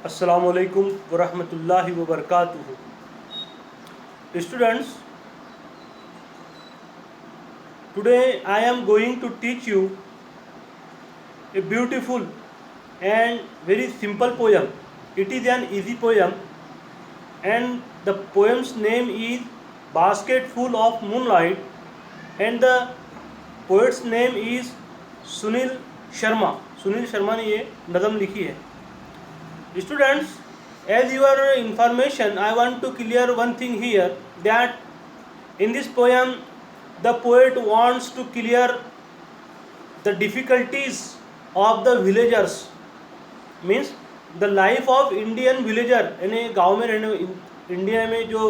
Assalamualaikum warahmatullahi wabarakatuh. Students, today I am going to teach you a beautiful and very simple poem. It is an easy poem and the poem's name is Basket Full of Moonlight and the poet's name is Sunil Sharma. Sunil Sharma ने ये नज़म लिखी है. Students, as your information, I want to clear one thing here, that in this poem the poet wants to clear the difficulties of the villagers, means the life of Indian villager. यानी गाँव में रहने, India में जो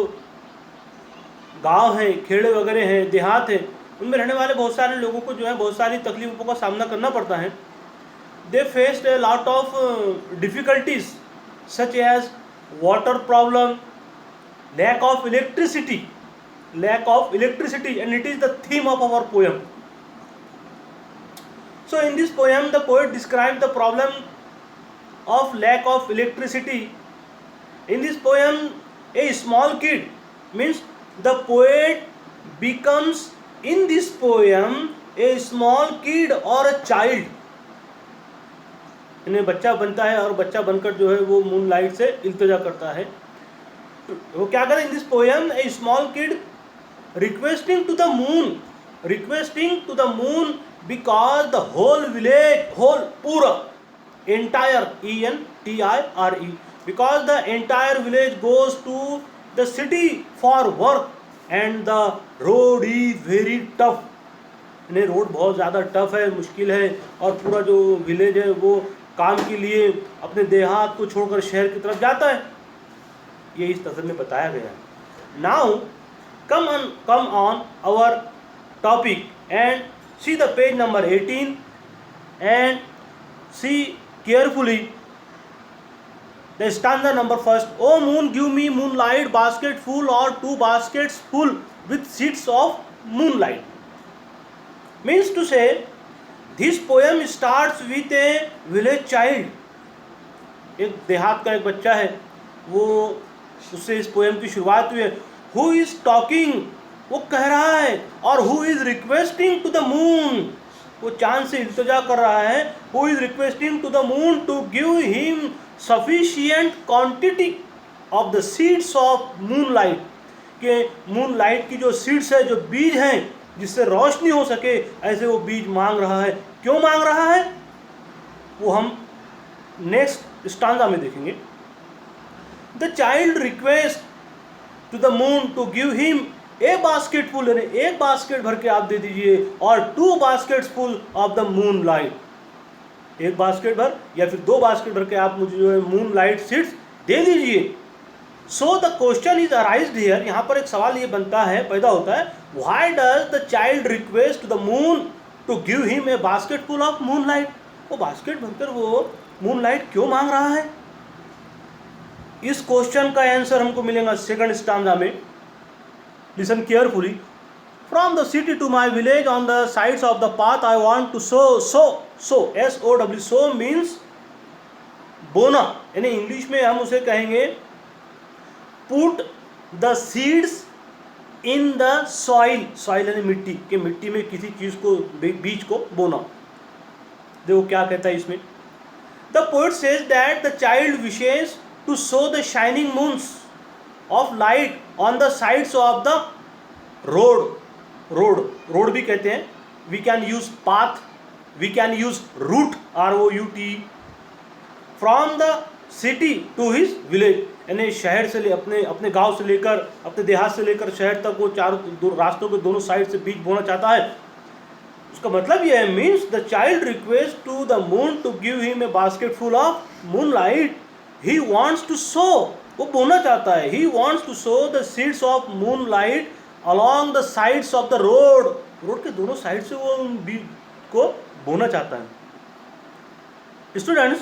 गांव हैं, खेड़े वगैरह हैं, देहात हैं, उनमें रहने वाले बहुत सारे लोगों को जो है बहुत सारी तकलीफ़ों का सामना करना पड़ता है. They faced a lot of difficulties such as water problem, lack of electricity, and it is the theme of our poem. So in this poem the poet described the problem of lack of electricity. In this poem a small kid, means the poet becomes in this poem a small kid or a child. इन्हें बच्चा बनता है और बच्चा बनकर जो है वो मून लाइट से इल्तिजा करता है. वो क्या करे in this poem, a small kid requesting to the moon because the whole village, whole पूरा, entire, ENTIRE, because the entire village goes to the city for work and the road is very tough. इन्हें road बहुत ज़्यादा tough है, मुश्किल है, और पूरा जो विलेज है वो काम के लिए अपने देहात को छोड़कर शहर की तरफ जाता है. ये इस नज़र में बताया गया है. Now come on our topic and see the page number 18 and see carefully the stanza number first. O moon give me moon light basket full और 2 baskets full with seeds of moonlight. Means to say, this poem starts with a village child. एक देहात का एक बच्चा है, वो उससे इस पोएम की शुरुआत हुई है. Who is talking, वो कह रहा है, और who is requesting to the moon, वो चांद से इल्तिजा कर रहा है. Who is requesting to the moon to give him sufficient quantity of the seeds of moonlight. कि मूनलाइट की जो सीड्स है, जो बीज हैं, जिससे रोशनी हो सके, ऐसे वो बीज मांग रहा है. क्यों मांग रहा है वो हम नेक्स्ट स्टांजा में देखेंगे. The child request to the moon to give him a basket full, यानी एक बास्केट भर के आप दे दीजिए, और 2 baskets full of the moon light. एक बास्केट भर या फिर 2 बास्केट भर के आप मुझे जो है मून लाइट सीड्स दे दीजिए. So the question is arised here. यहाँ पर एक सवाल ये बनता है, पैदा होता है, why does the child request the moon to give him a basket full of moon light. वो बास्केट भरकर वो मून लाइट क्यों मांग रहा है. इस क्वेश्चन का आंसर हमको मिलेगा सेकंड स्टांजा में. Listen carefully. From the city to my village on the sides of the path I want to sow SOW. Sow means बोना, यानी इंग्लिश में हम उसे कहेंगे put the seeds in the soil यानी मिट्टी, के मिट्टी में किसी चीज़ को, बीज को बोना. देखो क्या कहता है इसमें. The poet says that the child wishes to sow the shining moons of light on the sides of the road भी कहते हैं. We can use path, we can use route, ROUT, from the city to his village, यानी शहर से अपने गांव से लेकर, अपने देहात से लेकर शहर तक वो चारों रास्तों के दोनों साइड से बीज बोना चाहता है. उसका मतलब ये है, means the child request to the moon to give him a basket full of moon light. He wants to sow, वो बोना चाहता है, he wants to sow the seeds of moon light along the sides of the road के दोनों side से वो बीज को बोना चाहता है. Students,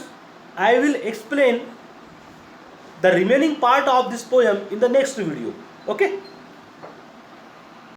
I will explain the remaining part of this poem in the next video. Okay.